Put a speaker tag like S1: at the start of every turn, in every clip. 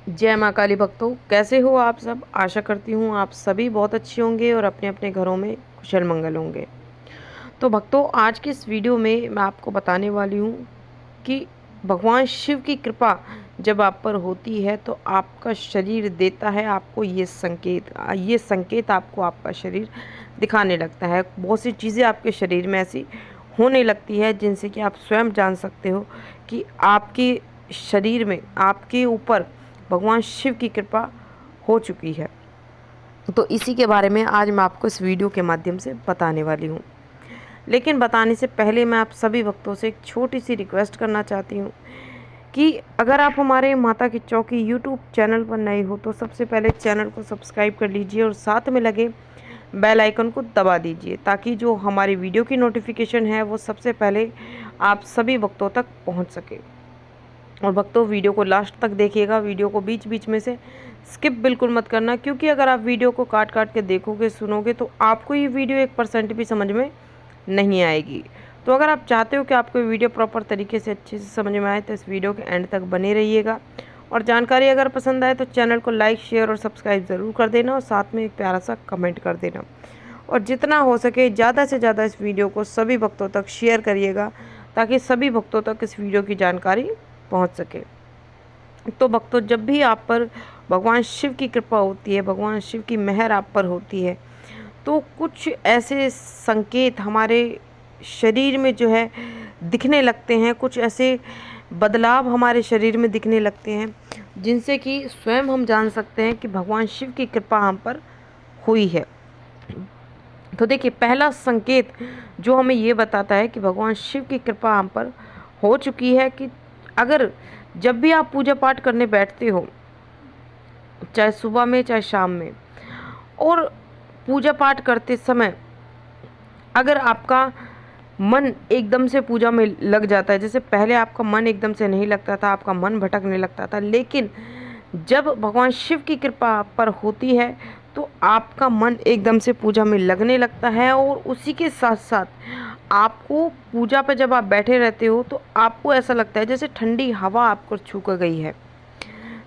S1: जय माँ काली भक्तों, कैसे हो आप सब। आशा करती हूँ आप सभी बहुत अच्छे होंगे और अपने अपने घरों में कुशल मंगल होंगे। तो भक्तों, आज की इस वीडियो में मैं आपको बताने वाली हूँ कि भगवान शिव की कृपा जब आप पर होती है तो आपका शरीर देता है आपको ये संकेत आपको आपका शरीर दिखाने लगता है। बहुत सी चीज़ें आपके शरीर में ऐसी होने लगती है जिनसे कि आप स्वयं जान सकते हो कि आपके शरीर में, आपके ऊपर भगवान शिव की कृपा हो चुकी है। तो इसी के बारे में आज मैं आपको इस वीडियो के माध्यम से बताने वाली हूँ। लेकिन बताने से पहले मैं आप सभी भक्तों से एक छोटी सी रिक्वेस्ट करना चाहती हूँ कि अगर आप हमारे माता की चौकी यूट्यूब चैनल पर नए हो तो सबसे पहले चैनल को सब्सक्राइब कर लीजिए और साथ में लगे बेल आइकन को दबा दीजिए, ताकि जो हमारी वीडियो की नोटिफिकेशन है वो सबसे पहले आप सभी भक्तों तक पहुंच सके। और भक्तों, वीडियो को लास्ट तक देखिएगा, वीडियो को बीच बीच में से स्किप बिल्कुल मत करना, क्योंकि अगर आप वीडियो को काट काट के देखोगे, सुनोगे, तो आपको ये वीडियो 1% भी समझ में नहीं आएगी। तो अगर आप चाहते हो कि आपको वीडियो प्रॉपर तरीके से अच्छे से समझ में आए तो इस वीडियो के एंड तक बने रहिएगा। और जानकारी अगर पसंद आए तो चैनल को लाइक, शेयर और सब्सक्राइब ज़रूर कर देना और साथ में एक प्यारा सा कमेंट कर देना। और जितना हो सके ज़्यादा से ज़्यादा इस वीडियो को सभी भक्तों तक शेयर करिएगा, ताकि सभी भक्तों तक इस वीडियो की जानकारी पहुंच सके। तो भक्तों, जब भी आप पर भगवान शिव की कृपा होती है, भगवान शिव की मेहर आप पर होती है, तो कुछ ऐसे संकेत हमारे शरीर में जो है दिखने लगते हैं, कुछ ऐसे बदलाव हमारे शरीर में दिखने लगते हैं जिनसे कि स्वयं हम जान सकते हैं कि भगवान शिव की कृपा हम पर हुई है। तो देखिए, पहला संकेत जो हमें ये बताता है कि भगवान शिव की कृपा हम पर हो चुकी है कि अगर जब भी आप पूजा पाठ करने बैठते हो, चाहे सुबह में चाहे शाम में, और पूजा पाठ करते समय अगर आपका मन एकदम से पूजा में लग जाता है, जैसे पहले आपका मन एकदम से नहीं लगता था, आपका मन भटकने लगता था, लेकिन जब भगवान शिव की कृपा आप पर होती है तो आपका मन एकदम से पूजा में लगने लगता है। और उसी के साथ साथ आपको पूजा पे जब आप बैठे रहते हो तो आपको ऐसा लगता है जैसे ठंडी हवा आपको छू कर गई है।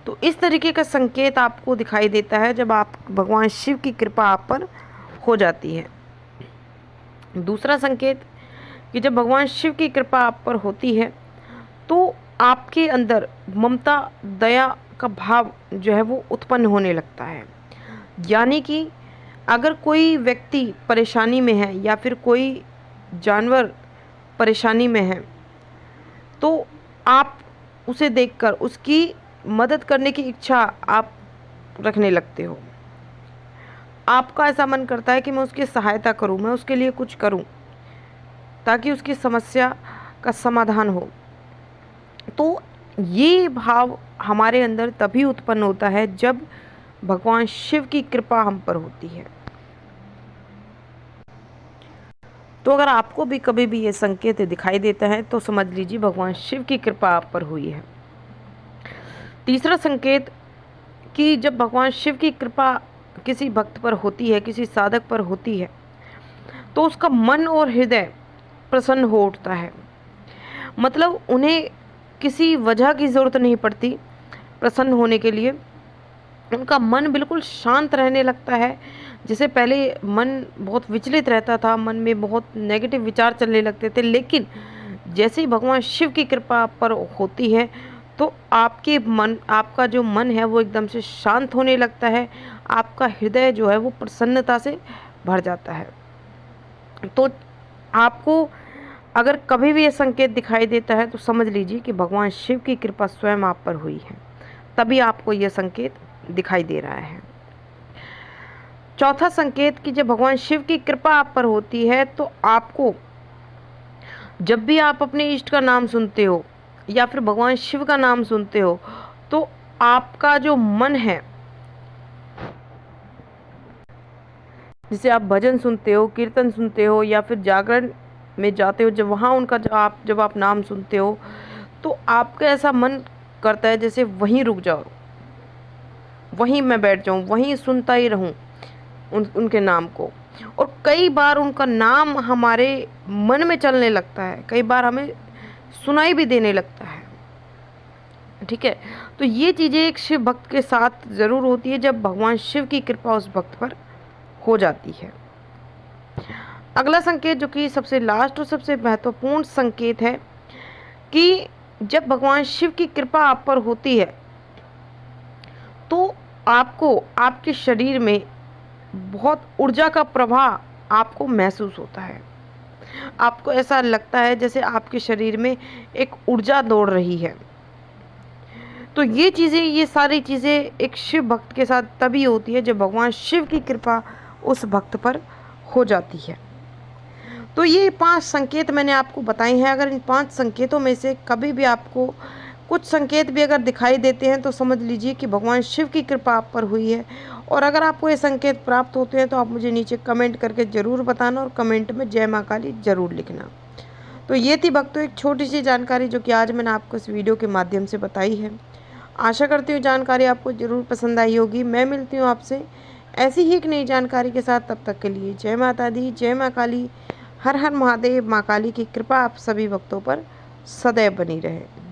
S1: तो इस तरीके का संकेत आपको दिखाई देता है जब आप भगवान शिव की कृपा आप पर हो जाती है। दूसरा संकेत कि जब भगवान शिव की कृपा आप पर होती है तो आपके अंदर ममता, दया का भाव जो है वो उत्पन्न होने लगता है। यानी कि अगर कोई व्यक्ति परेशानी में है या फिर कोई जानवर परेशानी में है, तो आप उसे देखकर उसकी मदद करने की इच्छा आप रखने लगते हो। आपका ऐसा मन करता है कि मैं उसकी सहायता करूं, मैं उसके लिए कुछ करूं ताकि उसकी समस्या का समाधान हो। तो ये भाव हमारे अंदर तभी उत्पन्न होता है जब भगवान शिव की कृपा हम पर होती है। तो अगर आपको भी कभी भी ये संकेत दिखाई देता है तो समझ लीजिए भगवान शिव की कृपा आप पर हुई है। तीसरा संकेत कि जब भगवान शिव की कृपा किसी भक्त पर होती है, किसी साधक पर होती है, तो उसका मन और हृदय प्रसन्न हो उठता है। मतलब उन्हें किसी वजह की ज़रूरत नहीं पड़ती प्रसन्न होने के लिए, उनका मन बिल्कुल शांत रहने लगता है। जैसे पहले मन बहुत विचलित रहता था, मन में बहुत नेगेटिव विचार चलने लगते थे, लेकिन जैसे ही भगवान शिव की कृपा आप पर होती है तो आपका जो मन है वो एकदम से शांत होने लगता है, आपका हृदय जो है वो प्रसन्नता से भर जाता है। तो आपको अगर कभी भी ये संकेत दिखाई देता है तो समझ लीजिए कि भगवान शिव की कृपा स्वयं आप पर हुई है, तभी आपको यह संकेत दिखाई दे रहा है। चौथा संकेत कि जब भगवान शिव की कृपा आप पर होती है तो आपको जब भी आप अपने इष्ट का नाम सुनते हो या फिर भगवान शिव का नाम सुनते हो तो आपका जो मन है, जैसे आप भजन सुनते हो, कीर्तन सुनते हो या फिर जागरण में जाते हो, जब वहाँ उनका जब आप नाम सुनते हो तो आपका ऐसा मन करता है जैसे वहीं रुक जाओ, वहीं मैं बैठ जाऊं, वहीं सुनता ही रहूं उनके नाम को। और कई बार उनका नाम हमारे मन में चलने लगता है, कई बार हमें सुनाई भी देने लगता है। ठीक है। तो ये चीज़ें एक शिव भक्त के साथ ज़रूर होती है जब भगवान शिव की कृपा उस भक्त पर हो जाती है। अगला संकेत जो कि सबसे लास्ट और सबसे महत्वपूर्ण संकेत है कि जब भगवान शिव की कृपा आप पर होती है तो आपको आपके शरीर में बहुत ऊर्जा का प्रवाह आपको महसूस होता है। आपको ऐसा लगता है जैसे आपके शरीर में एक ऊर्जा दौड़ रही है। तो ये सारी चीज़ें एक शिव भक्त के साथ तभी होती है जब भगवान शिव की कृपा उस भक्त पर हो जाती है। तो ये 5 संकेत मैंने आपको बताए हैं। अगर इन 5 संकेतों में से कभी भी आपको कुछ संकेत भी अगर दिखाई देते हैं तो समझ लीजिए कि भगवान शिव की कृपा आप पर हुई है। और अगर आपको ये संकेत प्राप्त होते हैं तो आप मुझे नीचे कमेंट करके ज़रूर बताना और कमेंट में जय माँ काली ज़रूर लिखना। तो ये थी भक्तों एक छोटी सी जानकारी जो कि आज मैंने आपको इस वीडियो के माध्यम से बताई है। आशा करती हूँ जानकारी आपको ज़रूर पसंद आई होगी। मैं मिलती हूँ आपसे ऐसी ही एक नई जानकारी के साथ। तब तक के लिए जय माता दी, जय माँ काली, हर हर महादेव। माँ काली की कृपा आप सभी भक्तों पर सदैव बनी रहे।